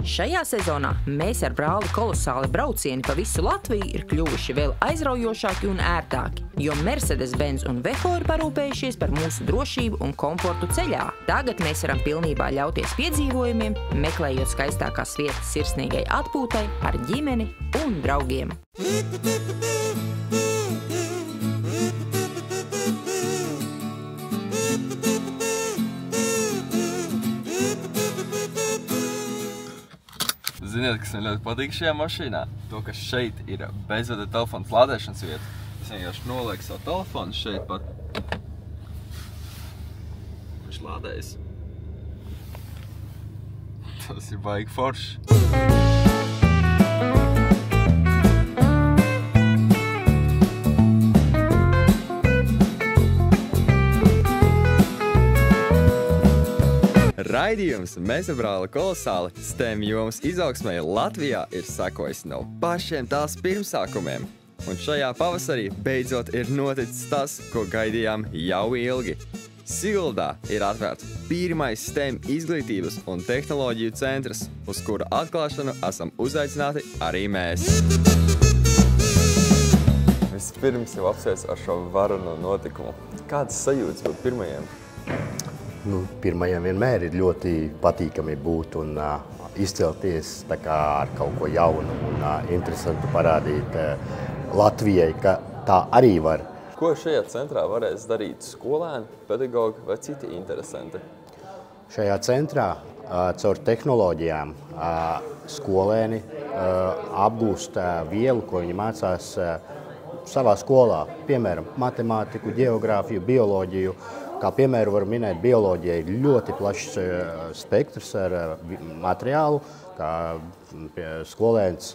Šajā sezonā mēs ar brāli kolosāli braucieni pa visu Latviju ir kļuvuši vēl aizraujošāki un ērtāki, jo Mercedes-Benz un Veho ir parūpējušies par mūsu drošību un komfortu ceļā. Tagad mēs varam pilnībā ļauties piedzīvojumiem, meklējot skaistākās vietas sirsnīgai atpūtai ar ģimeni un draugiem. Ziniet, kas man ļoti patīk šajā mašīnā? To, ka šeit ir bezvada telefons lādēšanas vieta. Es vienkārši nolieku savu telefonu šeit pat. Viņš lādējas. Tas ir baigi forši. Raidījums Mēs ar brāli kolosāli STEM jomas izaugsmē Latvijā ir sakojis no pašiem tās pirmsākumiem. Un šajā pavasarī beidzot ir noticis tas, ko gaidījām jau ilgi. Siguldā ir atvērts pirmais STEM izglītības un tehnoloģiju centrs, uz kura atklāšanu esam uzaicināti arī mēs. Vispirms jau apsveicu ar šo varano notikumu. Kādas sajūtas būt pirmajiem? Pirmajiem vienmēr ir ļoti patīkami būt un izcelties ar kaut ko jaunu un interesantu parādīt Latvijai, ka tā arī var. Ko šajā centrā varēs darīt skolēni, pedagogi vai citi interesanti? Šajā centrā caur tehnoloģijām skolēni apgūst vielu, ko viņi mācās savā skolā. Piemēram, matemātiku, geogrāfiju, bioloģiju. Kā piemēru var minēt, bioloģija ir ļoti plašs spektrs ar materiālu, kā skolēns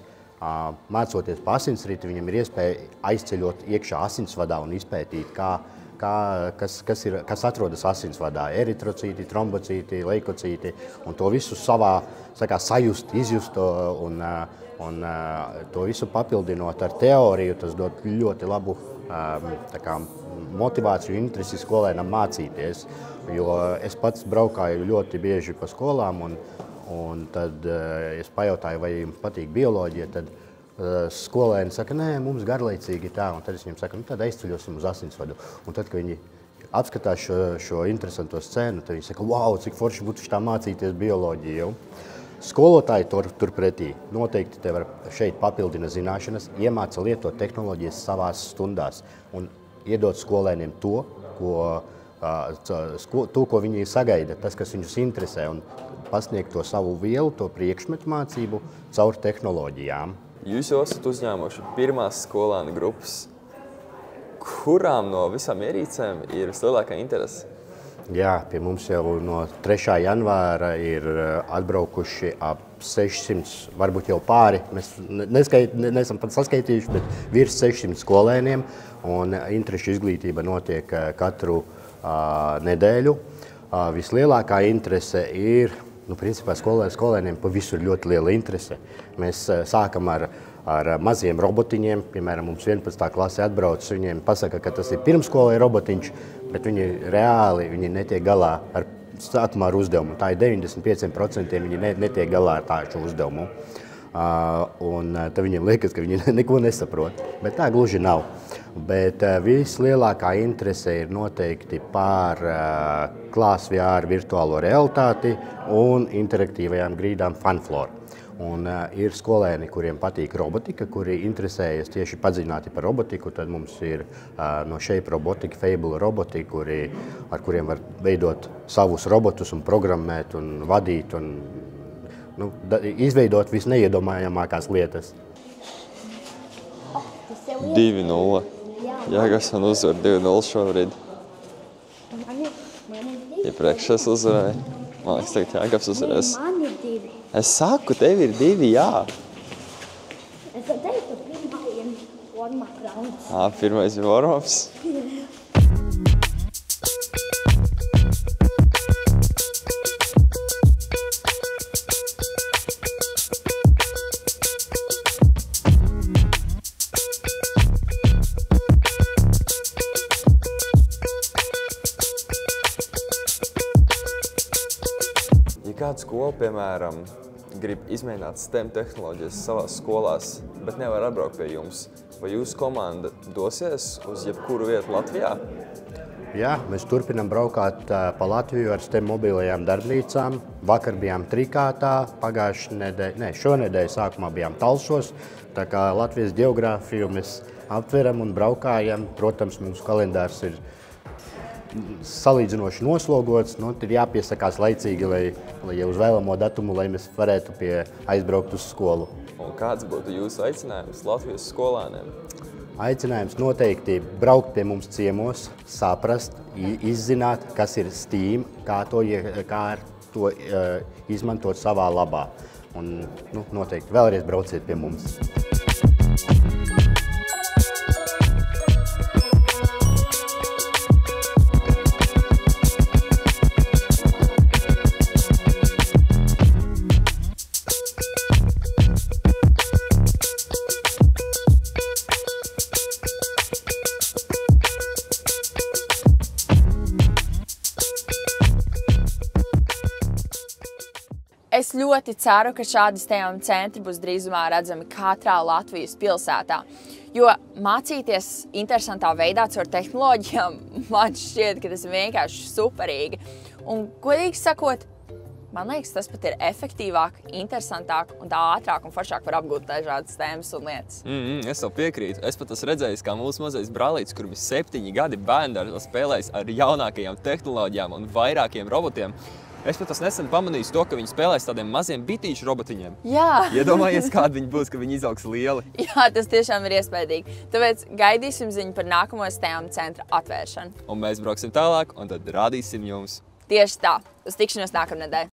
mācoties pa asinsriti, viņam ir iespēja aizceļot iekšā asinsvadā un izpētīt, kas atrodas asinsvadā, eritrocīti, trombocīti, leikocīti, un to visu savā sajust, izjust un to visu papildinot ar teoriju, tas dod ļoti labu motivāciju, interesi skolēnam mācīties, jo es pats braukāju ļoti bieži pa skolām un tad es pajautāju, vai jums patīk bioloģija, tad skolēni saka, nē, mums garlaicīgi tā, un tad es viņiem saku, tad aizceļosim uz asinsvadu. Un tad, kad viņi apskatās šo interesanto scēnu, tad viņi saka, wow, cik forši būtu šitā mācīties bioloģiju. Skolotāji turpretī noteikti te var šeit papildina zināšanas, iemāca lietot tehnoloģijas savās stundās un iedot skolēniem to, ko viņi sagaida, tas, kas viņus interesē, un pasniegt to savu vielu, to priekšmetu mācību caur tehnoloģijām. Jūs jau esat uzņēmuši pirmās skolēnu grupas. Kurām no visām ierīcēm ir vislielākā interese? Jā, pie mums jau no 3. janvāra ir atbraukuši ap 600, varbūt jau pāri, mēs neesam pat saskaitījuši, bet virs 600 skolēniem, un interešu izglītība notiek katru nedēļu. Vislielākā interese ir, principā skolēniem pa visu ir ļoti liela interese. Mēs sākam ar maziem robotiņiem, piemēram, mums 11. klase atbrauc, viņiem pasaka, ka tas ir pirmsskolai robotiņš, bet viņi netiek galā ar sākumā ar uzdevumu. Tā ir 95% viņi netiek galā ar šo uzdevumu. Un tad viņiem liekas, ka viņi neko nesaprot, bet tā gluži nav. Bet vislielākā interese ir noteikti par Class VR virtuālo realitāti un interaktīvajām grīdām Funfloor. Un ir skolēni, kuriem patīk robotika, kuri interesējas tieši padziļināti par robotiku, tad mums ir no Shape Robotika, Fable roboti, ar kuriem var veidot savus robotus un programmēt un vadīt un izveidot visneiedomājamākās lietas. 2-0. Jāgas man uzvar 2-0 šobrīd. Iepriekš es uzvarēju. Man liekas, tagad Jāgavs uzvarēs. Man ir 2. Es saku, tev ir 2, jā. Es teicu, pirmajiem warm-up rounds. Pirmais ir warm-ups. Kāda skola, piemēram, grib izmēģināt STEM tehnoloģijas savās skolās, bet nevar atbraukt pie jums. Vai jūsu komanda dosies uz jebkuru vietu Latvijā? Jā, mēs turpinām braukāt pa Latviju ar STEM mobilajām darbnīcām. Vakar bijām Trikātā, šonedēļ sākumā bijām Talsos. Tā kā Latvijas geogrāfiju mēs aptveram un braukājam. Protams, mūsu kalendārs ir salīdzinoši noslogots. Ir jāpiesakās laicīgi, lai jau uz vēlamo datumu, lai mēs varētu aizbraukt uz skolu. Un kāds būtu jūsu aicinājums Latvijas skolāniem? Aicinājums noteikti braukt pie mums ciemos, saprast, izzināt, kas ir STEAM, kā to izmantot savā labā. Un noteikti vēlreiz brauciet pie mums. Es ļoti ceru, ka šādi STEM centri būs drīzumā redzami katrā Latvijas pilsētā, jo mācīties interesantā veidā caur tehnoloģijām man šķiet, ka tas ir vienkārši superīgi. Un, godīgi sakot, man liekas, tas pat ir efektīvāk, interesantāk un tā ātrāk un foršāk var apgūt dažādas tēmas un lietas. Es tev piekrītu. Es pat esmu redzējis, kā mūsu mazais brālītis, kurim ir 7 gadi, bērndārzā spēlējis ar jaunākajām tehnoloģijām un vairākiem robotiem. Es pat esmu nesen pamanījis to, ka viņi spēlēs tādiem maziem bitīšu robotiņiem. Jā. Iedomājies, kādi viņi būs, ka viņi izaugs lieli. Jā, tas tiešām ir iespējīgi. Tāpēc gaidīsim ziņu par nākamo STEM centra atvēršanu. Un mēs brauksim tālāk, un tad rādīsim jums. Tieši tā. Uz tikšanos nākamnedēļ.